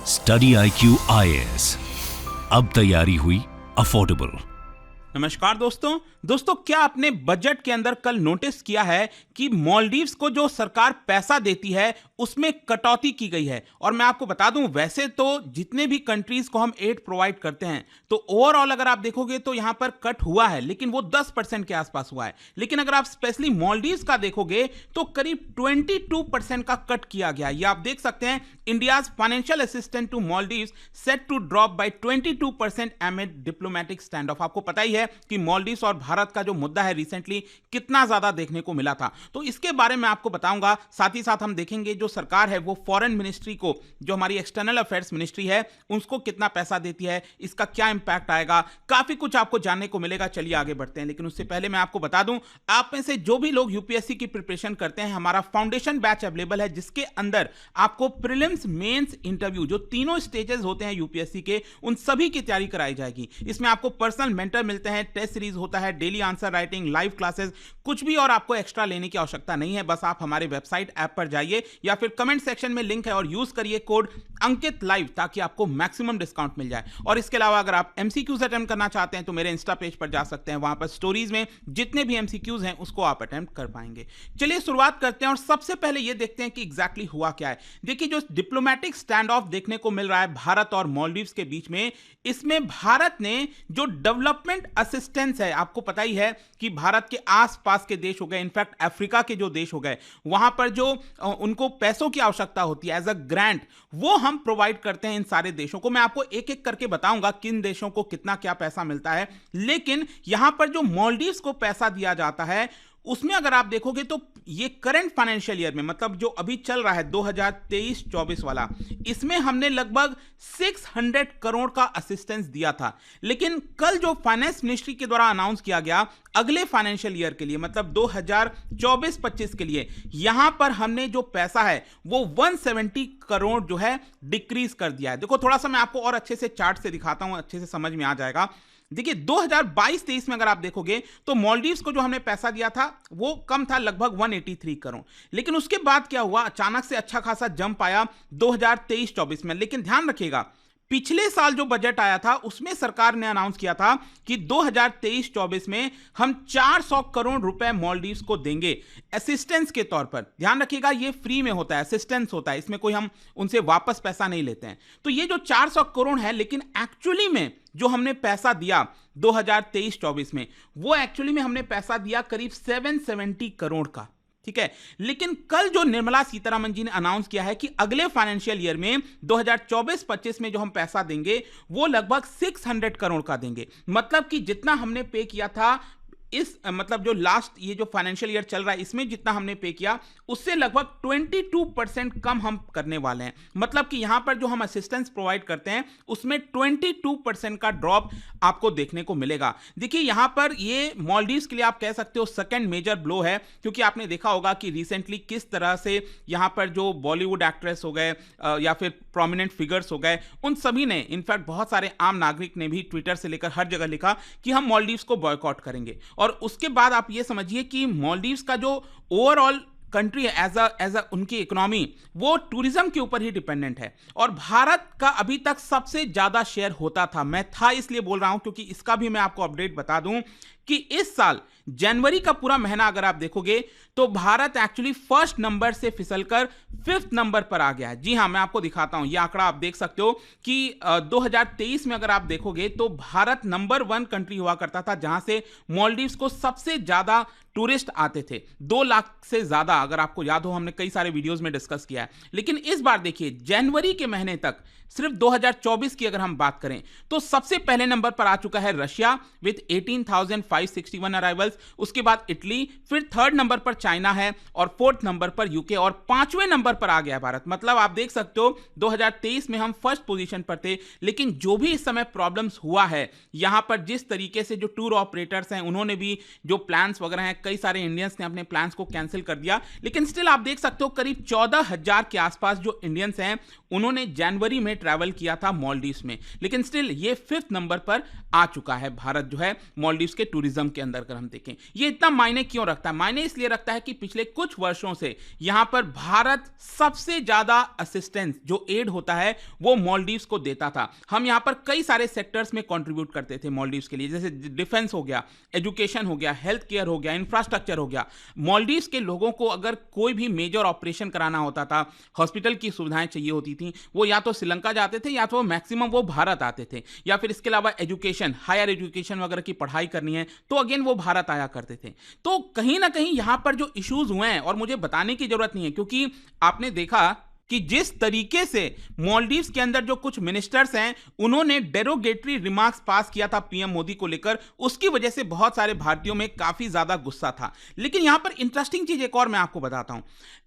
Study IQ IAS, अब तैयारी हुई अफोर्डेबल। नमस्कार दोस्तों, क्या आपने बजट के अंदर कल नोटिस किया है कि मालदीव्स को जो सरकार पैसा देती है उसमें कटौती की गई है। और मैं आपको बता दूं, वैसे तो जितने भी कंट्रीज को हम एड प्रोवाइड करते हैं तो ओवरऑल अगर आप देखोगे तो यहां पर कट हुआ है, लेकिन वो 10% के आसपास हुआ है। लेकिन अगर आप स्पेशली मालदीव्स का देखोगे तो करीब 22% का कट किया गया। ये आप देख सकते हैं, India's financial assistant to Maldives set to drop by 22% amid diplomatic stand off पता ही है कि मालदीव्स और भारत का जो मुद्दा है रिसेंटली कितना ज्यादा देखने को मिला था, तो इसके बारे में आपको बताऊंगा। साथ ही साथ हम देखेंगे जो सरकार है वो फॉरेन मिनिस्ट्री को, जो हमारी एक्सटर्नल अफेयर्स मिनिस्ट्री है, उसको कितना पैसा देती है, इसका क्या इंपैक्ट आएगा, काफी कुछ आपको जानने को मिलेगा। चलिए आगे बढ़ते हैं, लेकिन उससे पहले मैं आपको बता दूं, आप में से जो भी लोग यूपीएससी की प्रिपरेशन करते हैं, हमारा फाउंडेशन बैच अवेलेबल है, जिसके अंदर आपको प्रीलिम्स, मेंस, इंटरव्यू, जो तीनों स्टेजेस होते हैं यूपीएससी के, उन सभी की तैयारी कराई जाएगी। इसमें आपको पर्सनल मेंटर मिलते हैं, टेस्ट सीरीज होता है, daily answer writing, live classes, कुछ भी और आपको एक्स्ट्रा लेने की आवश्यकता नहीं है। बस आप हमारे वेबसाइट ऐप पर जाइए या फिर कमेंट सेक्शन में लिंक है और यूज करिए कोड अंकित लाइव, ताकि आपको मैक्सिमम डिस्काउंट मिल जाए। और इसके अलावा अगर आप एमसीक्यूज अटेम्प्ट करना चाहते हैं तो मेरे इंस्टा पेज पर जा सकते हैं, वहां पर स्टोरीज में जितने भी एमसीक्यूज हैं उसको आप अटेम्प्ट कर पाएंगे। चलिए शुरुआत करते हैं और सबसे पहले ये देखते हैं कि एग्जैक्टली हुआ क्या है। देखिए, जो डिप्लोमेटिक स्टैंड ऑफ देखने को मिल रहा है भारत और मालदीव्स के बीच में, इसमें भारत ने जो डेवलपमेंट असिस्टेंस है, आपको पता ही है कि भारत के आसपास के देश हो गए, इनफैक्ट अफ्रीका के जो देश हो गए, वहां पर जो उनको पैसों की आवश्यकता होती है एज अ ग्रांट, वो हम प्रोवाइड करते हैं इन सारे देशों को। मैं आपको एक एक करके बताऊंगा किन देशों को कितना क्या पैसा मिलता है। लेकिन यहां पर जो मालदीव्स को पैसा दिया जाता है उसमें अगर आप देखोगे तो ये करंट फाइनेंशियल ईयर में, मतलब जो अभी चल रहा है 2023-24 वाला, इसमें हमने लगभग 600 करोड़ का असिस्टेंस दिया था। लेकिन कल जो फाइनेंस मिनिस्ट्री के द्वारा अनाउंस किया गया अगले फाइनेंशियल ईयर के लिए, मतलब 2024-25 के लिए, यहां पर हमने जो पैसा है वो 170 करोड़ जो है डिक्रीज कर दिया है। देखो, थोड़ा सा मैं आपको और अच्छे से चार्ट से दिखाता हूं, अच्छे से समझ में आ जाएगा। देखिए, 2022-23 में अगर आप देखोगे तो मालदीव्स को जो हमने पैसा दिया था वो कम था, लगभग 183 करोड़। लेकिन उसके बाद क्या हुआ, अचानक से अच्छा खासा जंप आया 2023-24 में। लेकिन ध्यान रखिएगा, पिछले साल जो बजट आया था उसमें सरकार ने अनाउंस किया था कि 2023-24 में हम 400 करोड़ रुपए मालदीव्स को देंगे असिस्टेंस के तौर पर। ध्यान रखिएगा, ये फ्री में होता है, असिस्टेंस होता है, इसमें कोई हम उनसे वापस पैसा नहीं लेते हैं। तो ये जो 400 करोड़ है, लेकिन एक्चुअली में जो हमने पैसा दिया 2023-24 में, वो एक्चुअली में हमने पैसा दिया करीब 770 करोड़ का। ठीक है, लेकिन कल जो निर्मला सीतारमण जी ने अनाउंस किया है कि अगले फाइनेंशियल ईयर में 2024-25 में जो हम पैसा देंगे वो लगभग 600 करोड़ का देंगे। मतलब कि जितना हमने पे किया था इस, मतलब जो लास्ट ये जो फाइनेंशियल ईयर चल रहा है इसमें जितना हमने पे किया उससे लगभग 22% कम हम करने वाले हैं। मतलब कि यहां पर जो हम असिस्टेंस प्रोवाइड करते हैं उसमें 22% का ड्रॉप आपको देखने को मिलेगा। देखिए, यहां पर ये मालदीव्स के लिए आप कह सकते हो सेकंड मेजर ब्लो है, क्योंकि आपने देखा होगा कि रिसेंटली किस तरह से यहां पर जो बॉलीवुड एक्ट्रेस हो गए या फिर प्रोमिनेंट फिगर्स हो गए, उन सभी ने, इनफैक्ट बहुत सारे आम नागरिक ने भी ट्विटर से लेकर हर जगह लिखा कि हम मालदीव्स को बॉयकॉट करेंगे। और उसके बाद आप ये समझिए कि मालदीव्स का जो ओवरऑल कंट्री है एज अ उनकी इकोनॉमी, वो टूरिज्म के ऊपर ही डिपेंडेंट है। और भारत का अभी तक सबसे ज्यादा शेयर होता था, मैं था इसलिए बोल रहा हूं क्योंकि इसका भी मैं आपको अपडेट बता दूं कि इस साल जनवरी का पूरा महीना अगर आप देखोगे तो भारत एक्चुअली फर्स्ट नंबर से फिसलकर 5th नंबर पर आ गया है। जी हां, मैं आपको दिखाता हूं, यह आंकड़ा आप देख सकते हो कि 2023 में अगर आप देखोगे तो भारत नंबर 1 कंट्री हुआ करता था जहां से मालदीव्स को सबसे ज्यादा टूरिस्ट आते थे, 2 लाख से ज्यादा। अगर आपको याद हो, हमने कई सारे वीडियोस में डिस्कस किया है। लेकिन इस बार देखिए, जनवरी के महीने तक सिर्फ 2024 की अगर हम बात करें तो सबसे पहले नंबर पर आ चुका है रशिया विथ 18,561 अराइवल्स, उसके बाद इटली, फिर 3rd नंबर पर चाइना है और 4th नंबर पर यूके और 5वें नंबर पर आ गया भारत। मतलब आप देख सकते हो 2023 में हम फर्स्ट पोजीशन पर थे। लेकिन जो भी इस समय प्रॉब्लम्स हुआ है यहां पर, जिस तरीके से जो टूर ऑपरेटर्स हैं उन्होंने भी जो प्लान्स वगैरह हैं, कई सारे इंडियंस ने अपने प्लान्स को कैंसिल कर दिया। लेकिन स्टिल आप देख सकते हो करीब 14,000 के आसपास जो इंडियंस हैं उन्होंने जनवरी में ट्रैवल किया था मालदीव्स में। लेकिन स्टिल ये 5th नंबर पर आ चुका है भारत जो है मालदीव्स के टूरिज्म के अंदर अगर हम देखें। देखें। ये इतना मायने क्यों रखता है? मायने इसलिए रखता है कि पिछले कुछ वर्षों से यहां पर भारत सबसे ज्यादा असिस्टेंस जो एड होता है वो मालदीव्स को देता था। हम यहां पर कई सारे सेक्टर्स में कंट्रीब्यूट करते थे मालदीव्स के लिए, जैसे डिफेंस हो गया, एजुकेशन हो गया, हेल्थ केयर हो गया, इंफ्रास्ट्रक्चर हो गया। मालदीव्स के लोगों को अगर कोई भी मेजर ऑपरेशन कराना होता था, हॉस्पिटल की सुविधाएं चाहिए होती थी, वो या तो श्रीलंका जाते थे या तो मैक्सिमम वो भारत आते थे, या फिर इसके अलावा एजुकेशन, हायर एजुकेशन वगैरह की पढ़ाई करनी है तो अगेन वो भारत आया करते थे। तो कहीं ना कहीं यहां पर जो इश्यूज हुए हैं, और मुझे बताने की जरूरत नहीं है क्योंकि आपने देखा कि जिस तरीके से मालदीव्स के अंदर जो कुछ मिनिस्टर्स हैं उन्होंने डेरोगेटरी रिमार्क्स पास किया था पीएम मोदी को लेकर, उसकी वजह से बहुत सारे भारतीयों में काफी ज्यादा गुस्सा था। लेकिन यहां पर इंटरेस्टिंग चीज एक और मैं आपको बताता हूं।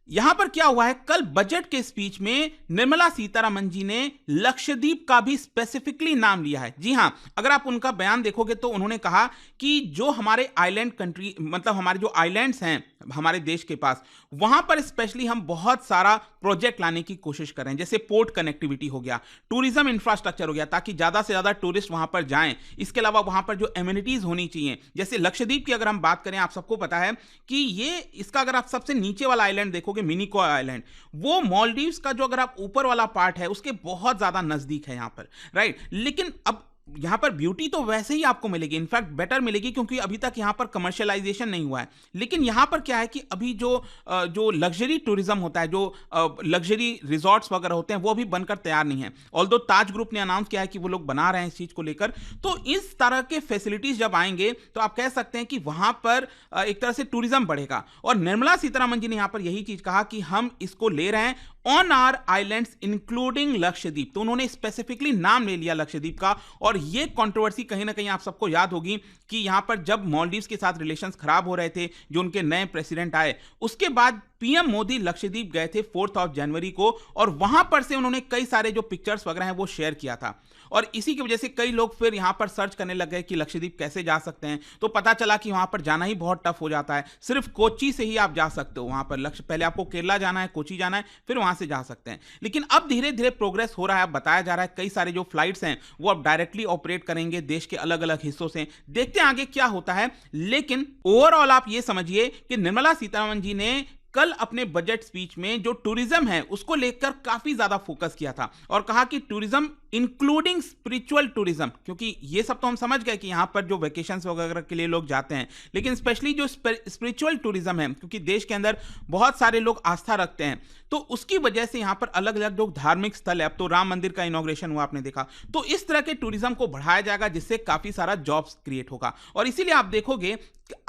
यहां पर क्या हुआ है, कल बजट के स्पीच में निर्मला सीतारमण जी ने लक्षद्वीप का भी स्पेसिफिकली नाम लिया है। जी हां, अगर आप उनका बयान देखोगे तो उन्होंने कहा कि जो हमारे आइलैंड कंट्री, मतलब हमारे जो आइलैंड्स हैं हमारे देश के पास, वहां पर स्पेशली हम बहुत सारा प्रोजेक्ट लाने की कोशिश कर रहे हैं, जैसे पोर्ट कनेक्टिविटी हो गया, टूरिज्म इंफ्रास्ट्रक्चर हो गया, ताकि ज्यादा से ज्यादा टूरिस्ट वहां पर जाएं। इसके अलावा वहां पर जो एमिनिटीज होनी चाहिए, जैसे लक्षद्वीप की अगर हम बात करें, आप सबको पता है कि ये इसका अगर आप सबसे नीचे वाला आइलैंड देखोगे, मिनिकॉय आइलैंड, वो मालदीव्स का जो अगर आप ऊपर वाला पार्ट है उसके बहुत ज्यादा नजदीक है यहां पर, राइट। लेकिन अब यहां पर ब्यूटी तो वैसे ही आपको मिलेगी, इनफैक्ट बेटर मिलेगी, क्योंकि अभी तक यहां पर कमर्शियलाइजेशन नहीं हुआ है। लेकिन यहां पर क्या है कि अभी जो लग्जरी टूरिज्म होता है, जो लग्जरी रिजॉर्ट्स वगैरह होते हैं, वो अभी बनकर तैयार नहीं है। ऑल्दो ताज ग्रुप ने अनाउंस किया है कि वो लोग बना रहे हैं इस चीज को लेकर। तो इस तरह के फैसिलिटीज जब आएंगे तो आप कह सकते हैं कि वहां पर एक तरह से टूरिज्म बढ़ेगा। और निर्मला सीतारमण जी ने यहां पर यही चीज कहा कि हम इसको ले रहे हैं on our islands including Lakshadweep. तो उन्होंने स्पेसिफिकली नाम ले लिया लक्षद्वीप का। और ये कंट्रोवर्सी कहीं ना कहीं आप सबको याद होगी कि यहां पर जब मालदीव्स के साथ रिलेशंस खराब हो रहे थे, जो उनके नए प्रेसिडेंट आए, उसके बाद पीएम मोदी लक्षद्वीप गए थे 4 जनवरी को, और वहां पर से उन्होंने कई सारे जो पिक्चर्स वगैरह हैं वो शेयर किया था। और इसी की वजह से कई लोग फिर यहां पर सर्च करने लग गए कि लक्षद्वीप कैसे जा सकते हैं। तो पता चला कि वहां पर जाना ही बहुत टफ हो जाता है, सिर्फ कोच्चि से ही आप जा सकते हो वहां पर। पहले आपको केरला जाना है, कोच्चि जाना है, फिर वहां से जा सकते हैं। लेकिन अब धीरे धीरे प्रोग्रेस हो रहा है, अब बताया जा रहा है कई सारे जो फ्लाइट्स हैं वो अब डायरेक्टली ऑपरेट करेंगे देश के अलग अलग हिस्सों से। देखते हैं आगे क्या होता है। लेकिन ओवरऑल आप ये समझिए कि निर्मला सीतारमण जी ने कल अपने बजट स्पीच में जो टूरिज्म है उसको लेकर काफी ज्यादा फोकस किया था, और कहा कि टूरिज्म इंक्लूडिंग स्पिरिचुअल टूरिज्म, क्योंकि ये सब तो हम समझ गए कि यहां पर जो वेकेशंस वगैरह के लिए लोग जाते हैं, लेकिन स्पेशली जो स्पिरिचुअल टूरिज्म है, क्योंकि देश के अंदर बहुत सारे लोग आस्था रखते हैं, तो उसकी वजह से यहां पर अलग अलग जो धार्मिक स्थल है, अब तो राम मंदिर का इनॉग्रेशन हुआ आपने देखा, तो इस तरह के टूरिज्म को बढ़ाया जाएगा, जिससे काफी सारा जॉब्स क्रिएट होगा। और इसीलिए आप देखोगे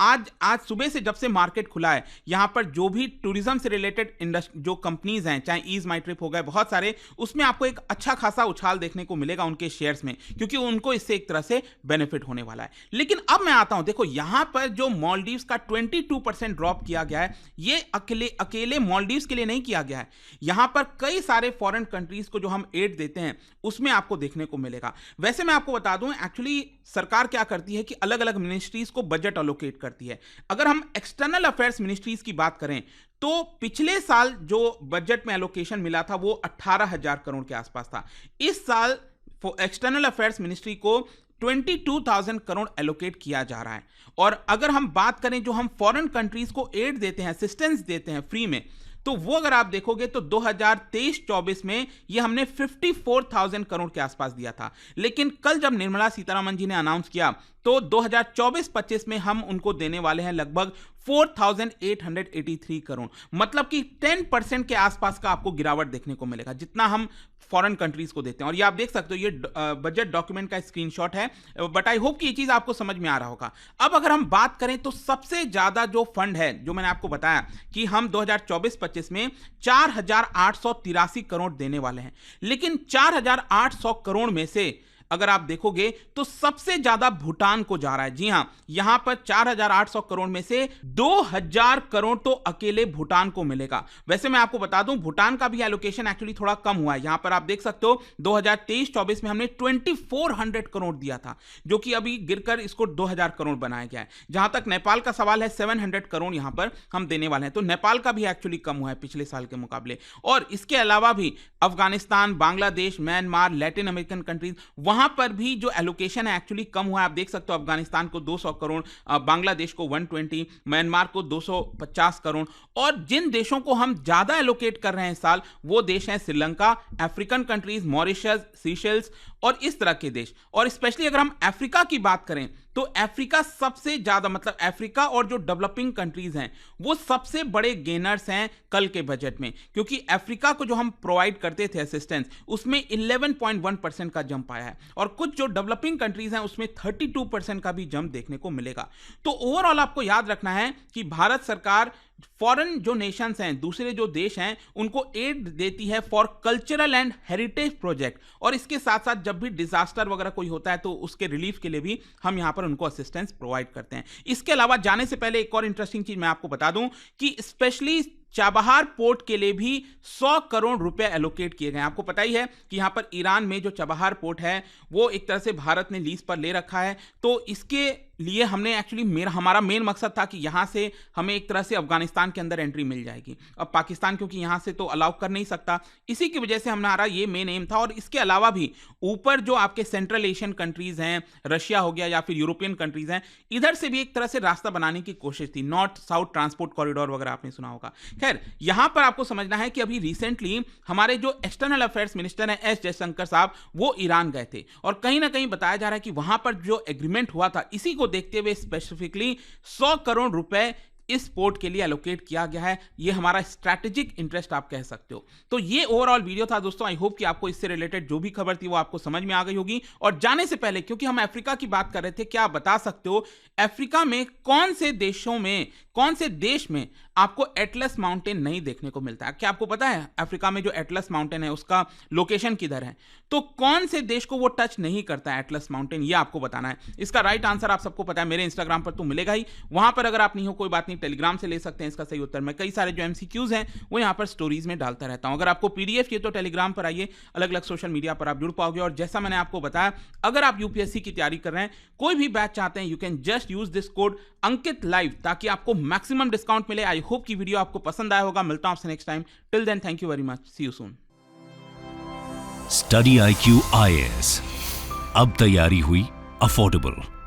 आज सुबह से जब से मार्केट खुला है, यहां पर जो भी टूरिज्म से रिलेटेड जो कंपनीज हैं, चाहे ईज माई ट्रिप हो गए, बहुत सारे, उसमें आपको एक अच्छा खासा उछाल देखने को मिलेगा उनके शेयर्स में, क्योंकि उनको इससे एक तरह से बेनिफिट होने वाला है। लेकिन अब मैं आता हूं, देखो यहां पर जो मालदीव्स का 22% ड्रॉप किया गया है, ये अकेले मालदीव्स के लिए नहीं किया गया है। यहां पर कई सारे फॉरेन कंट्रीज को जो हम एड देते हैं उसमें आपको देखने को मिलेगा। वैसे मैं आपको बता दूं, एक्चुअली सरकार क्या करती है कि अलग अलग मिनिस्ट्रीज को बजट अलोकेट करती है। अगर हम एक्सटर्नल अफेयर्स मिनिस्ट्रीज की बात करें तो पिछले साल जो बजट में एलोकेशन मिला था वो 18,000 करोड़ के आसपास था। इस साल एक्सटर्नल अफेयर्स मिनिस्ट्री को 22,000 करोड़ एलोकेट किया जा रहा है। और अगर हम बात करें जो हम फॉरेन कंट्रीज को एड देते हैं, असिस्टेंस देते हैं फ्री में, तो वो अगर आप देखोगे तो 2023-24 में ये हमने 54,000 करोड़ के आसपास दिया था। लेकिन कल जब निर्मला सीतारमण जी ने अनाउंस किया तो 2024-25 में हम उनको देने वाले हैं लगभग 4,883 करोड़, मतलब कि 10% के आसपास का आपको गिरावट देखने को मिलेगा जितना हम फॉरेन कंट्रीज को देते हैं। और ये आप देख सकते हो, ये बजट डॉक्यूमेंट का स्क्रीनशॉट है, बट आई होप कि ये चीज आपको समझ में आ रहा होगा। अब अगर हम बात करें तो सबसे ज्यादा जो फंड है, जो मैंने आपको बताया कि हम 2024-25 में 4,883 करोड़ देने वाले हैं, लेकिन 4,800 करोड़ में से अगर आप देखोगे तो सबसे ज्यादा भूटान को जा रहा है। जी हां, यहां पर 4,800 करोड़ में से 2,000 करोड़ तो अकेले भूटान को मिलेगा। वैसे मैं आपको बता दूं, भूटान का भी एलोकेशन एक्चुअली थोड़ा कम हुआ है। यहां पर आप देख सकते हो 2023-24 में हमने 2,400 करोड़ दिया था, जो कि अभी गिरकर इसको 2,000 करोड़ बनाया गया है। जहां तक नेपाल का सवाल है, 700 करोड़ यहां पर हम देने वाले हैं, तो नेपाल का भी एक्चुअली कम हुआ है पिछले साल के मुकाबले। और इसके अलावा भी Afghanistan, Bangladesh, Myanmar, Latin American countries, वहां वहां पर भी जो एलोकेशन है एक्चुअली कम हुआ है। आप देख सकते हो अफगानिस्तान को 200 करोड़, बांग्लादेश को 120, म्यांमार को 250 करोड़, और जिन देशों को हम ज्यादा एलोकेट कर रहे हैं इस साल वो देश हैं Sri Lanka, African countries, Mauritius, Seychelles और इस तरह के देश। और स्पेशली अगर हम अफ्रीका की बात करें तो अफ्रीका सबसे ज्यादा, मतलब अफ्रीका और जो डेवलपिंग कंट्रीज हैं वो सबसे बड़े गेनर्स हैं कल के बजट में, क्योंकि अफ्रीका को जो हम प्रोवाइड करते थे असिस्टेंस उसमें 11.1% का जंप आया है, और कुछ जो डेवलपिंग कंट्रीज हैं उसमें 32% का भी जंप देखने को मिलेगा। तो ओवरऑल आपको याद रखना है कि भारत सरकार फॉरेन जो नेशंस हैं, दूसरे जो देश हैं, उनको एड देती है for cultural and heritage project, और इसके साथ साथ जब भी डिजास्टर वगैरह कोई होता है तो उसके रिलीफ के लिए भी हम यहां पर उनको असिस्टेंस प्रोवाइड करते हैं। इसके अलावा जाने से पहले एक और इंटरेस्टिंग चीज मैं आपको बता दूं कि स्पेशली चाबहार पोर्ट के लिए भी 100 करोड़ रुपए एलोकेट किए गए। आपको पता ही है कि यहां पर ईरान में जो चाबहार पोर्ट है वो एक तरह से भारत ने लीज पर ले रखा है, तो इसके लिए हमने एक्चुअली हमारा मेन मकसद था कि यहां से हमें एक तरह से अफगानिस्तान के अंदर एंट्री मिल जाएगी। अब पाकिस्तान क्योंकि यहां से तो अलाउ कर नहीं सकता, इसी की वजह से हमारा ये मेन एम था। और इसके अलावा भी ऊपर जो आपके सेंट्रल एशियन कंट्रीज हैं, रशिया हो गया या फिर यूरोपियन कंट्रीज हैं, इधर से भी एक तरह से रास्ता बनाने की कोशिश थी, नॉर्थ साउथ ट्रांसपोर्ट कॉरिडोर वगैरह आपने सुना होगा। खैर, यहां पर आपको समझना है कि अभी रिसेंटली हमारे जो एक्सटर्नल अफेयर्स मिनिस्टर हैं एस जयशंकर साहब, वो ईरान गए थे, और कहीं ना कहीं बताया जा रहा है कि वहां पर जो एग्रीमेंट हुआ था इसी को देखते हुए स्पेसिफिकली 100 करोड़ रुपए इस पोर्ट के लिए एलोकेट किया गया है। ये हमारा स्ट्रैटेजिक इंटरेस्ट आप कह सकते हो। तो ये ओवरऑल वीडियो था दोस्तों। आई होप कि आपको इससे रिलेटेड जो भी खबर थी वो आपको समझ में आ गई होगी। और जाने से पहले, क्योंकि हम अफ्रीका की बात कर रहे थे, क्या आप बता सकते हो अफ्रीका में कौन से देशों में, कौन से देश में आपको एटलस माउंटेन नहीं देखने को मिलता है? क्या आपको पता है अफ्रीका में जो एटलस माउंटेन है उसका लोकेशन किधर है? तो कौन से देश को वो टच नहीं करता है एटलस माउंटेन, ये आपको बताना है। इसका राइट आंसर आप सबको पता है, मेरे इंस्टाग्राम पर तो मिलेगा ही। वहां पर अगर आप नहीं हो कोई बात नहीं, टेलीग्राम से ले सकते हैं इसका सही उत्तर। मैं कई सारे जो एमसीक्यूज हैं वो यहां पर स्टोरीज में डालता रहता हूं। अगर आपको पीडीएफ चाहिए तो टेलीग्राम पर आइए, अलग अलग सोशल मीडिया पर आप जुड़ पाओगे। और जैसा मैंने आपको बताया, अगर आप यूपीएससी की तैयारी कर रहे हैं, कोई भी बैच चाहते हैं, you can just use this code Ankit live, ताकि आपको मैक्सिमम डिस्काउंट मिले। आई होप की वीडियो आपको पसंद आया होगा। मिलता हूं आपसे next time. Till then, thank you very much, see you soon. Study IQ IAS, अब तैयारी हुई अफोर्डेबल।